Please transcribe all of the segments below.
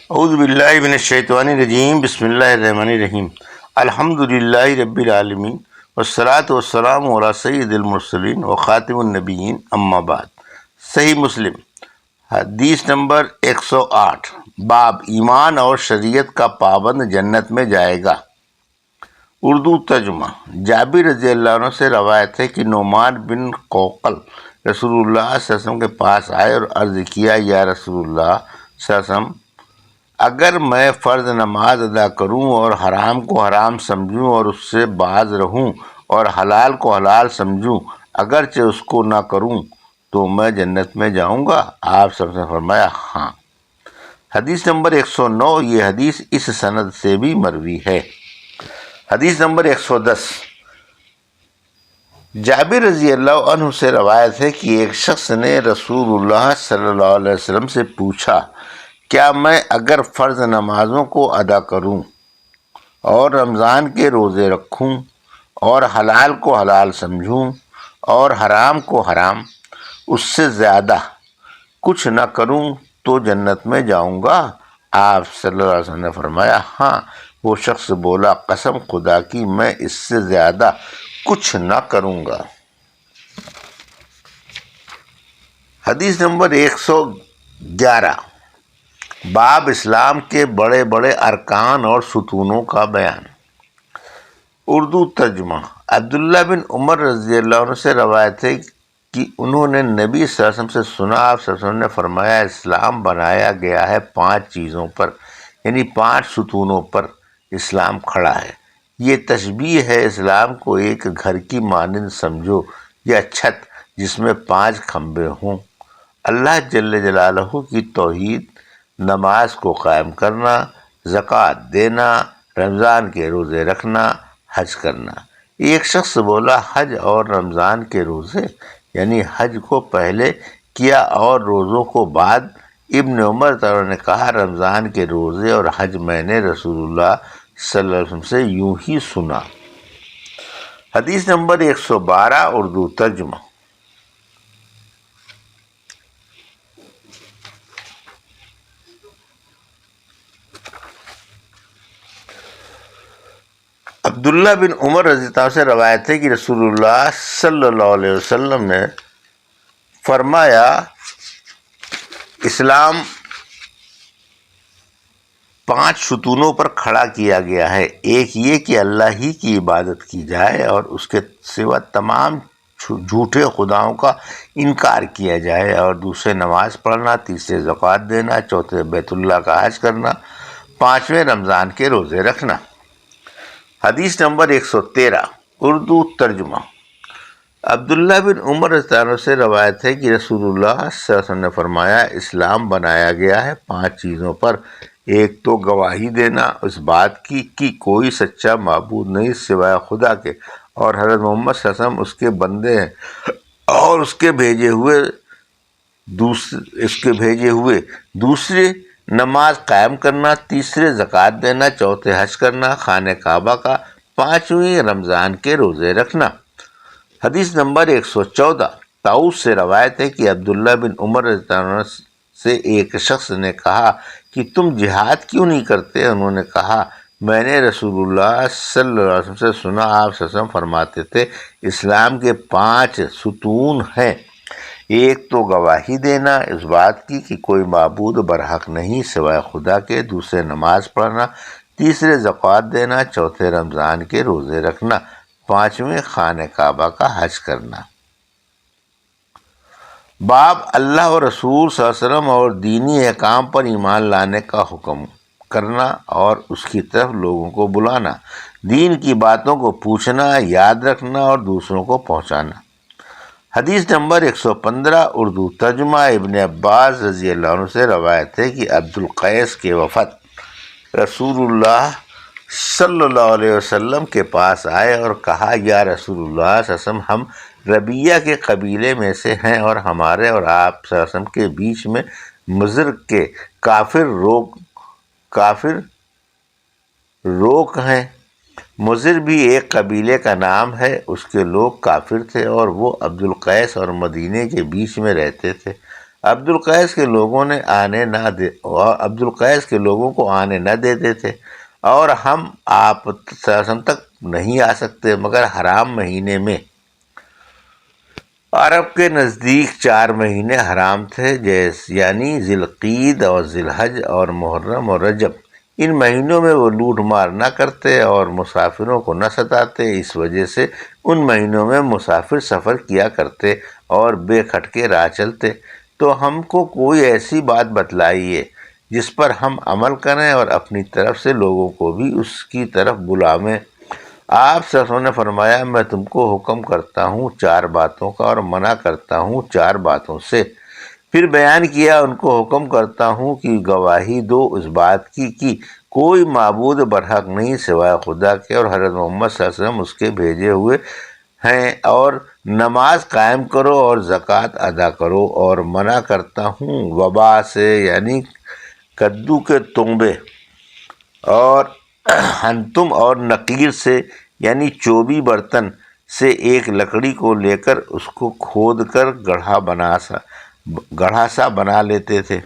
اعوذ باللہ من الشیطان الرجیم، بسم اللہ الرحمن الرحیم۔ الحمد للہ رب العالمین، والصلاۃ والسلام علی سید المرسلین وخاتم النبیین، اما بعد۔ صحیح مسلم حدیث نمبر 108، باب ایمان اور شریعت کا پابند جنت میں جائے گا۔ اردو ترجمہ۔ جابر رضی اللہ عنہ سے روایت ہے کہ نعمان بن قوقل رسول اللہ صلی اللہ علیہ وسلم کے پاس آئے اور عرض کیا، یا رسول اللہ صلی اللہ علیہ وسلم، اگر میں فرض نماز ادا کروں اور حرام کو حرام سمجھوں اور اس سے باز رہوں اور حلال کو حلال سمجھوں، اگرچہ اس کو نہ کروں، تو میں جنت میں جاؤں گا؟ آپ سب نے فرمایا ہاں۔ حدیث نمبر 109، یہ حدیث اس سند سے بھی مروی ہے۔ حدیث نمبر 110، جابر رضی اللہ عنہ سے روایت ہے کہ ایک شخص نے رسول اللہ صلی اللہ علیہ وسلم سے پوچھا، کیا میں اگر فرض نمازوں کو ادا کروں اور رمضان کے روزے رکھوں اور حلال کو حلال سمجھوں اور حرام کو حرام، اس سے زیادہ کچھ نہ کروں تو جنت میں جاؤں گا؟ آپ صلی اللہ علیہ وسلم نے فرمایا ہاں۔ وہ شخص بولا، قسم خدا کی میں اس سے زیادہ کچھ نہ کروں گا۔ حدیث نمبر 111، باب اسلام کے بڑے بڑے ارکان اور ستونوں کا بیان۔ اردو ترجمہ۔ عبداللہ بن عمر رضی اللہ عنہ سے روایت ہے کہ انہوں نے نبی صلی اللہ علیہ وسلم سے سنا، آپ صلی اللہ علیہ وسلم نے فرمایا، اسلام بنایا گیا ہے 5 چیزوں پر، یعنی 5 ستونوں پر اسلام کھڑا ہے۔ یہ تشبیہ ہے، اسلام کو ایک گھر کی مانند سمجھو یا چھت جس میں 5 کھمبے ہوں۔ اللہ جل جلالہ کی توحید، نماز کو قائم کرنا، زکوٰۃ دینا، رمضان کے روزے رکھنا، حج کرنا۔ ایک شخص بولا، حج اور رمضان کے روزے؟ یعنی حج کو پہلے کیا اور روزوں کو بعد؟ ابن عمر تعالیٰ نے کہا، رمضان کے روزے اور حج میں نے رسول اللہ صلی اللہ علیہ وسلم سے یوں ہی سنا۔ حدیث نمبر 112، اردو ترجمہ۔ عبداللہ بن عمر رضی اللہ عنہ سے روایت ہے کہ رسول اللہ صلی اللہ علیہ وسلم نے فرمایا، اسلام 5 ستونوں پر کھڑا کیا گیا ہے۔ ایک یہ کہ اللہ ہی کی عبادت کی جائے اور اس کے سوا تمام جھوٹے خداؤں کا انکار کیا جائے، اور دوسرے نماز پڑھنا، تیسرے زکوٰۃ دینا، چوتھے بیت اللہ کا حج کرنا، 5ویں رمضان کے روزے رکھنا۔ حدیث نمبر 113، اردو ترجمہ۔ عبداللہ بن عمر رضی اللہ عنہ سے روایت ہے کہ رسول اللہ صلی اللہ علیہ وسلم نے فرمایا، اسلام بنایا گیا ہے 5 چیزوں پر۔ ایک تو گواہی دینا اس بات کی کہ کوئی سچا معبود نہیں سوائے خدا کے، اور حضرت محمد صلی اللہ علیہ وسلم اس کے بندے ہیں اور اس کے بھیجے ہوئے۔ دوسرے نماز قائم کرنا، تیسرے زکوٰۃ دینا، چوتھے حج کرنا خانہ کعبہ کا، 5ویں رمضان کے روزے رکھنا۔ حدیث نمبر 114، طاؤس سے روایت ہے کہ عبداللہ بن عمر رضی اللہ عنہ سے ایک شخص نے کہا کہ تم جہاد کیوں نہیں کرتے؟ انہوں نے کہا، میں نے رسول اللہ صلی اللہ علیہ وسلم سے سنا، آپ صلی اللہ علیہ وسلم فرماتے تھے، اسلام کے 5 ستون ہیں۔ ایک تو گواہی دینا اس بات کی کہ کوئی معبود برحق نہیں سوائے خدا کے، دوسرے نماز پڑھنا، تیسرے زکوٰۃ دینا، چوتھے رمضان کے روزے رکھنا، 5ویں خانہ کعبہ کا حج کرنا۔ باب اللہ اور رسول صلی اللہ علیہ وسلم اور دینی احکام پر ایمان لانے کا حکم کرنا اور اس کی طرف لوگوں کو بلانا، دین کی باتوں کو پوچھنا، یاد رکھنا اور دوسروں کو پہنچانا۔ حدیث نمبر 115، اردو ترجمہ۔ ابن عباس رضی اللہ عنہ سے روایت ہے کہ عبد القیس کے وفد رسول اللہ صلی اللہ علیہ وسلم کے پاس آئے اور کہا، یا رسول اللہ صلی اللہ علیہ وسلم، ہم ربیہ کے قبیلے میں سے ہیں اور ہمارے اور آپ صلی اللہ علیہ وسلم کے بیچ میں مضر کے کافر روک ہیں۔ مضر بھی ایک قبیلے کا نام ہے، اس کے لوگ کافر تھے اور وہ عبد القیس اور مدینے کے بیچ میں رہتے تھے۔ عبد القیس کے لوگوں نے عبد القیس کے لوگوں کو آنے نہ دیتے تھے، اور ہم آپ صلی اللہ علیہ وسلم تک نہیں آ سکتے مگر حرام مہینے میں۔ عرب کے نزدیک 4 مہینے حرام تھے، یعنی ذی القعد اور ذی الحج اور محرم اور رجب۔ ان مہینوں میں وہ لوٹ مار نہ کرتے اور مسافروں کو نہ ستاتے، اس وجہ سے ان مہینوں میں مسافر سفر کیا کرتے اور بے کھٹکے راہ چلتے۔ تو ہم کو کوئی ایسی بات بتلائیے جس پر ہم عمل کریں اور اپنی طرف سے لوگوں کو بھی اس کی طرف بلاویں۔ آپ صلی اللہ علیہ وسلم نے فرمایا، میں تم کو حکم کرتا ہوں 4 باتوں کا اور منع کرتا ہوں 4 باتوں سے۔ پھر بیان کیا، ان کو حکم کرتا ہوں کہ گواہی دو اس بات کی کہ کوئی معبود برحق نہیں سوائے خدا کے، اور حضرت محمد صلی اللہ علیہ وسلم اس کے بھیجے ہوئے ہیں، اور نماز قائم کرو اور زکوٰۃ ادا کرو، اور منع کرتا ہوں وبا سے، یعنی کدو کے تنبے، اور ہنتم اور نقیر سے، یعنی چوبی برتن سے ایک لکڑی کو لے کر اس کو کھود کر گڑھا سا بنا لیتے تھے،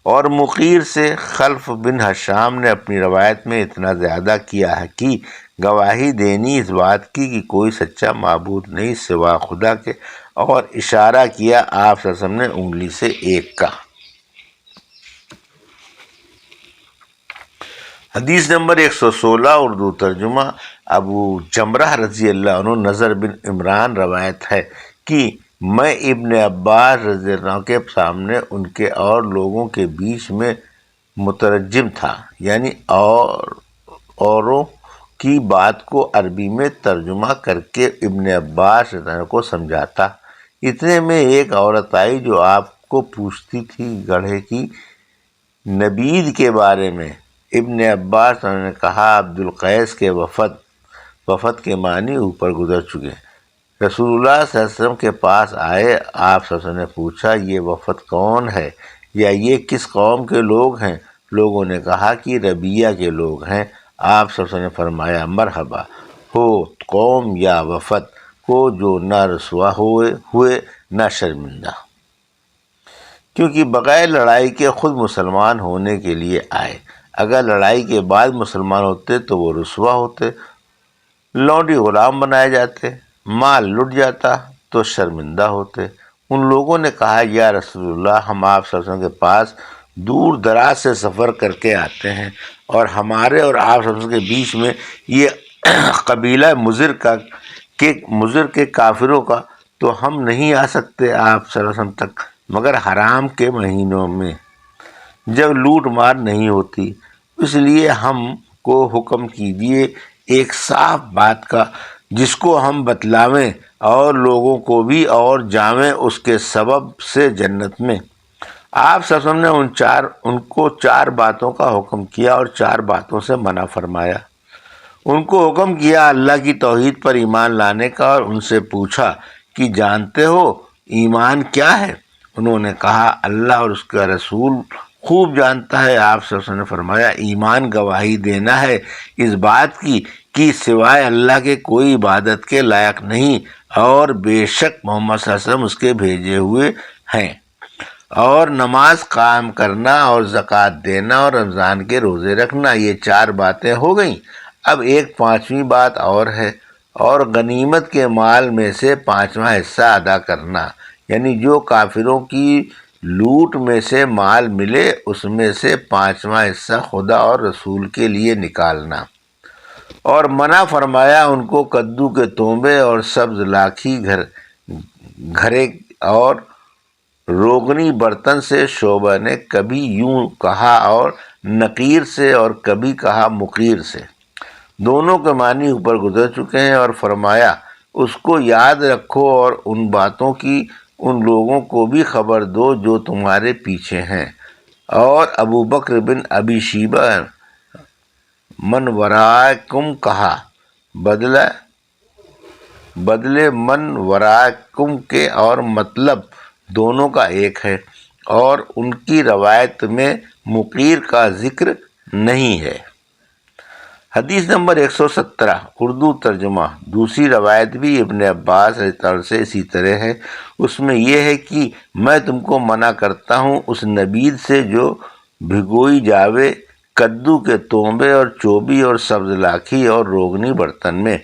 اور مقیر سے۔ خلف بن ہشام نے اپنی روایت میں اتنا زیادہ کیا ہے کہ گواہی دینی اس بات کی کہ کوئی سچا معبود نہیں سوا خدا کے، اور اشارہ کیا آپ صلی اللہ علیہ وسلم نے انگلی سے ایک کا۔ حدیث نمبر 116 اردو ترجمہ۔ ابو جمرہ رضی اللہ عنہ، نضر بن عمران روایت ہے کہ میں ابن عباس رضی اللہ عنہ کے سامنے ان کے اور لوگوں کے بیچ میں مترجم تھا، یعنی اوروں کی بات کو عربی میں ترجمہ کر کے ابن عباس رضی اللہ عنہ کو سمجھاتا۔ اتنے میں ایک عورت آئی جو آپ کو پوچھتی تھی گڑھے کی نبید کے بارے میں۔ ابن عباس نے کہا، عبد القیس کے وفد کے معنی اوپر گزر چکے۔ رسول اللہ صلی اللہ علیہ وسلم کے پاس آئے، آپ صلی اللہ علیہ وسلم نے پوچھا، یہ وفد کون ہے یا یہ کس قوم کے لوگ ہیں؟ لوگوں نے کہا کہ ربیہ کے لوگ ہیں۔ آپ صلی اللہ علیہ وسلم نے فرمایا، مرحبا ہو قوم یا وفد کو جو نہ رسوا ہوئے نہ شرمندہ، کیونکہ بغیر لڑائی کے خود مسلمان ہونے کے لیے آئے۔ اگر لڑائی کے بعد مسلمان ہوتے تو وہ رسوا ہوتے، لونڈی غلام بنائے جاتے، مال لٹ جاتا تو شرمندہ ہوتے۔ ان لوگوں نے کہا، یا رسول اللہ، ہم آپ صلی اللہ علیہ وسلم کے پاس دور دراز سے سفر کر کے آتے ہیں، اور ہمارے اور آپ صلی اللہ علیہ وسلم کے بیچ میں یہ قبیلہ مضر کے کافروں کا، تو ہم نہیں آ سکتے آپ صلی اللہ علیہ وسلم تک مگر حرام کے مہینوں میں، جب لوٹ مار نہیں ہوتی۔ اس لیے ہم کو حکم کیجیے ایک صاف بات کا جس کو ہم بتلاویں اور لوگوں کو بھی، اور جاویں اس کے سبب سے جنت میں۔ آپ صلی اللہ علیہ وسلم نے ان کو 4 باتوں کا حکم کیا اور 4 باتوں سے منع فرمایا۔ ان کو حکم کیا اللہ کی توحید پر ایمان لانے کا، اور ان سے پوچھا کہ جانتے ہو ایمان کیا ہے؟ انہوں نے کہا، اللہ اور اس کا رسول خوب جانتا ہے۔ آپ صلی اللہ علیہ وسلم نے فرمایا، ایمان گواہی دینا ہے اس بات کی کہ سوائے اللہ کے کوئی عبادت کے لائق نہیں، اور بے شک محمد صلی اللہ علیہ وسلم اس کے بھیجے ہوئے ہیں، اور نماز قائم کرنا اور زکوٰۃ دینا اور رمضان کے روزے رکھنا۔ یہ 4 باتیں ہو گئیں۔ اب ایک 5ویں بات اور ہے، اور غنیمت کے مال میں سے 5واں حصہ ادا کرنا، یعنی جو کافروں کی لوٹ میں سے مال ملے اس میں سے 5واں حصہ خدا اور رسول کے لیے نکالنا۔ اور منع فرمایا ان کو کدو کے تونبے اور سبز لاکھی گھرے اور روغنی برتن سے۔ شعبہ نے کبھی یوں کہا اور نقیر سے، اور کبھی کہا مقیر سے، دونوں کے معنی اوپر گزر چکے ہیں۔ اور فرمایا، اس کو یاد رکھو اور ان باتوں کی ان لوگوں کو بھی خبر دو جو تمہارے پیچھے ہیں۔ اور ابو بکر بن ابی شیبہ من ورائکم کہا، بدلے من ورائکم کے، اور مطلب دونوں کا ایک ہے، اور ان کی روایت میں مقیر کا ذکر نہیں ہے۔ حدیث نمبر 117 اردو ترجمہ۔ دوسری روایت بھی ابن عباس رضی اللہ عنہ سے اسی طرح ہے۔ اس میں یہ ہے کہ میں تم کو منع کرتا ہوں اس نبیذ سے جو بھگوئی جاوے کدو کے تونبے اور چوبی اور سبز لاکھی اور روغنی برتن میں۔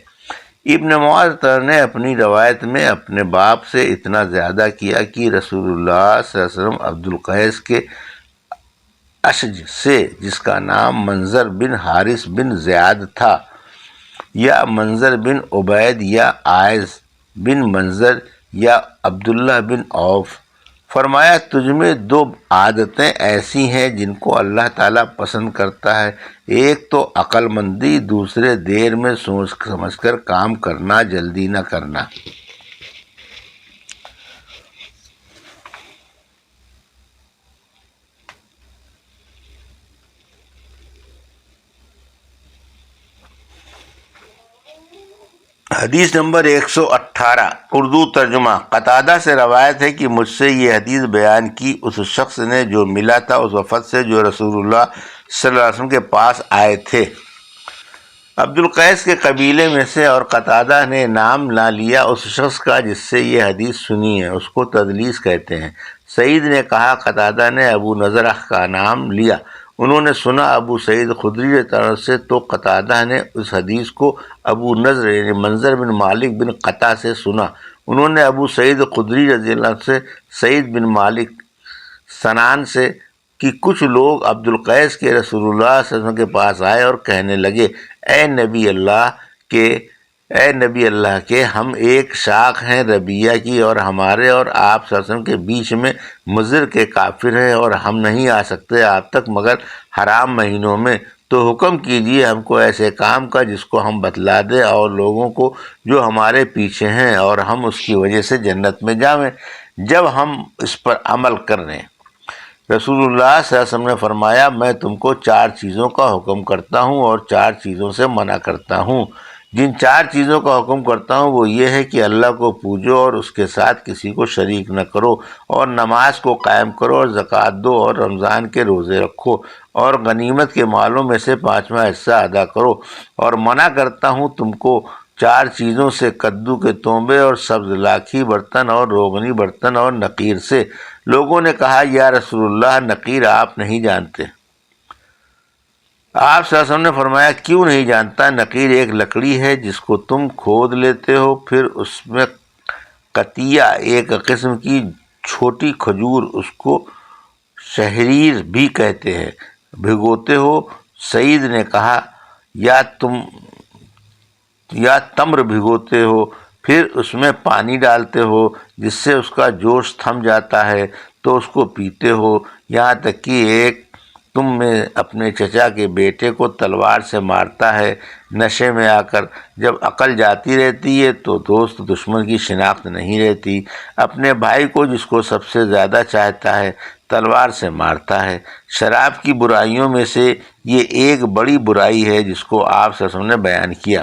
ابن معاذ نے اپنی روایت میں اپنے باپ سے اتنا زیادہ کیا کہ رسول اللہ صلی اللہ علیہ وسلم عبد القیس کے اشج سے، جس کا نام منظر بن حارث بن زیاد تھا، یا منظر بن عبید یا عائز بن منظر یا عبداللہ بن عوف، فرمایا تجھ میں دو عادتیں ایسی ہیں جن کو اللہ تعالیٰ پسند کرتا ہے، ایک تو عقل مندی، دوسرے دیر میں سوچ سمجھ کر کام کرنا، جلدی نہ کرنا۔ حدیث نمبر 118 اردو ترجمہ۔ قتادہ سے روایت ہے کہ مجھ سے یہ حدیث بیان کی اس شخص نے جو ملا تھا اس وفد سے جو رسول اللہ صلی اللہ علیہ وسلم کے پاس آئے تھے، عبد القیس کے قبیلے میں سے، اور قتادہ نے نام نہ لیا اس شخص کا جس سے یہ حدیث سنی ہے، اس کو تدلیس کہتے ہیں۔ سعید نے کہا قتادہ نے ابو نضرہ کا نام لیا، انہوں نے سنا ابو سعید خدری رضی اللہ عنہ سے، تو قتادہ نے اس حدیث کو ابو نضر یعنی منظر بن مالک بن قطع سے سنا، انہوں نے ابو سعید خدری رضی اللہ عنہ سے سعید بن مالک سنان سے، کہ کچھ لوگ عبد القیس کے رسول اللہ صلی اللہ علیہ وسلم کے پاس آئے اور کہنے لگے اے نبی اللہ کے ہم ایک شاخ ہیں ربیہ کی، اور ہمارے اور آپ صلی اللہ علیہ وسلم کے بیچ میں مضر کے کافر ہیں، اور ہم نہیں آ سکتے آپ تک مگر حرام مہینوں میں، تو حکم کیجیے ہم کو ایسے کام کا جس کو ہم بتلا دیں اور لوگوں کو جو ہمارے پیچھے ہیں، اور ہم اس کی وجہ سے جنت میں جاویں جب ہم اس پر عمل کر لیں۔ رسول اللہ صلی اللہ علیہ وسلم نے فرمایا میں تم کو 4 چیزوں کا حکم کرتا ہوں اور 4 چیزوں سے منع کرتا ہوں۔ جن 4 چیزوں کا حکم کرتا ہوں وہ یہ ہے کہ اللہ کو پوجو اور اس کے ساتھ کسی کو شریک نہ کرو، اور نماز کو قائم کرو، اور زکوٰۃ دو، اور رمضان کے روزے رکھو، اور غنیمت کے مالوں میں سے 5واں حصہ ادا کرو، اور منع کرتا ہوں تم کو 4 چیزوں سے، کدو کے تونبے اور سبز لاکھی برتن اور روغنی برتن اور نقیر سے۔ لوگوں نے کہا یا رسول اللہ نقیر آپ نہیں جانتے؟ آپ صلی اللہ علیہ وسلم نے فرمایا کیوں نہیں جانتا؟ نقیر ایک لکڑی ہے جس کو تم کھود لیتے ہو، پھر اس میں قطیہ ایک قسم کی چھوٹی کھجور، اس کو شہریر بھی کہتے ہیں، بھگوتے ہو۔ سعید نے کہا یا تمر بھگوتے ہو، پھر اس میں پانی ڈالتے ہو جس سے اس کا جوش تھم جاتا ہے، تو اس کو پیتے ہو، یہاں تک کہ ایک تم میں اپنے چچا کے بیٹے کو تلوار سے مارتا ہے نشے میں آ کر۔ جب عقل جاتی رہتی ہے تو دوست دشمن کی شناخت نہیں رہتی، اپنے بھائی کو جس کو سب سے زیادہ چاہتا ہے تلوار سے مارتا ہے۔ شراب کی برائیوں میں سے یہ ایک بڑی برائی ہے جس کو آپ صلی اللہ علیہ وسلم نے بیان کیا۔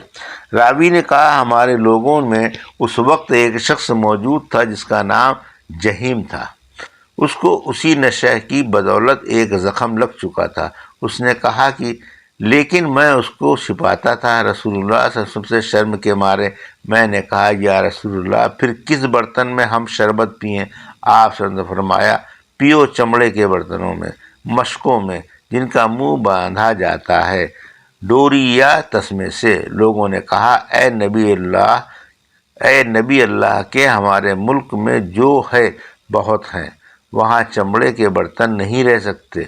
راوی نے کہا ہمارے لوگوں میں اس وقت ایک شخص موجود تھا جس کا نام جہیم تھا، اس کو اسی نشے کی بدولت ایک زخم لگ چکا تھا۔ اس نے کہا کہ لیکن میں اس کو چھپاتا تھا رسول اللہ صلی اللہ علیہ وسلم سے شرم کے مارے۔ میں نے کہا یا رسول اللہ پھر کس برتن میں ہم شربت پئیں؟ آپ صلی اللہ علیہ وسلم نے فرمایا پیو چمڑے کے برتنوں میں، مشکوں میں، جن کا منہ باندھا جاتا ہے ڈوری یا تسمے سے۔ لوگوں نے کہا اے نبی اللہ کے ہمارے ملک میں جو ہے بہت ہیں، وہاں چمڑے کے برتن نہیں رہ سکتے۔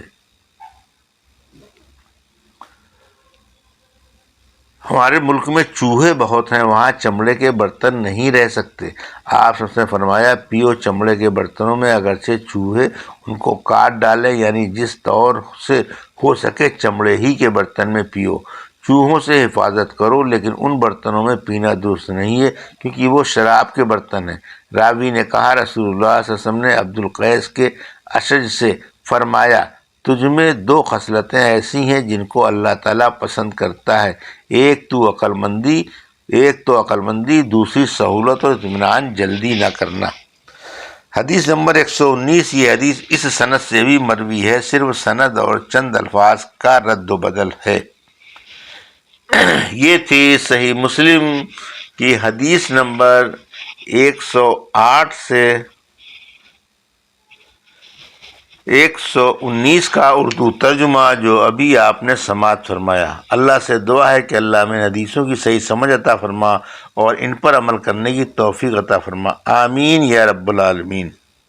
ہمارے ملک میں چوہے بہت ہیں، وہاں چمڑے کے برتن نہیں رہ سکتے۔ آپ سب نے فرمایا پیو چمڑے کے برتنوں میں، اگرچہ چوہے ان کو کاٹ ڈالیں، یعنی جس طور سے ہو سکے چمڑے ہی کے برتن میں پیو۔ چوہوں سے حفاظت کرو، لیکن ان برتنوں میں پینا درست نہیں ہے کیونکہ وہ شراب کے برتن ہیں۔ راوی نے کہا رسول اللہ صلی اللہ علیہ وسلم نے عبد القیس کے اشج سے فرمایا تجھ میں 2 خصلتیں ایسی ہیں جن کو اللہ تعالیٰ پسند کرتا ہے، ایک تو عقل مندی، دوسری سہولت اور اطمینان، جلدی نہ کرنا۔ حدیث نمبر 119 یہ حدیث اس سند سے بھی مروی ہے، صرف سند اور چند الفاظ کا رد و بدل ہے۔ یہ تھی صحیح مسلم کی حدیث نمبر 108 سے 119 کا اردو ترجمہ جو ابھی آپ نے سماعت فرمایا۔ اللہ سے دعا ہے کہ اللہ میں حدیثوں کی صحیح سمجھ عطا فرما اور ان پر عمل کرنے کی توفیق عطا فرما، آمین یا رب العالمین۔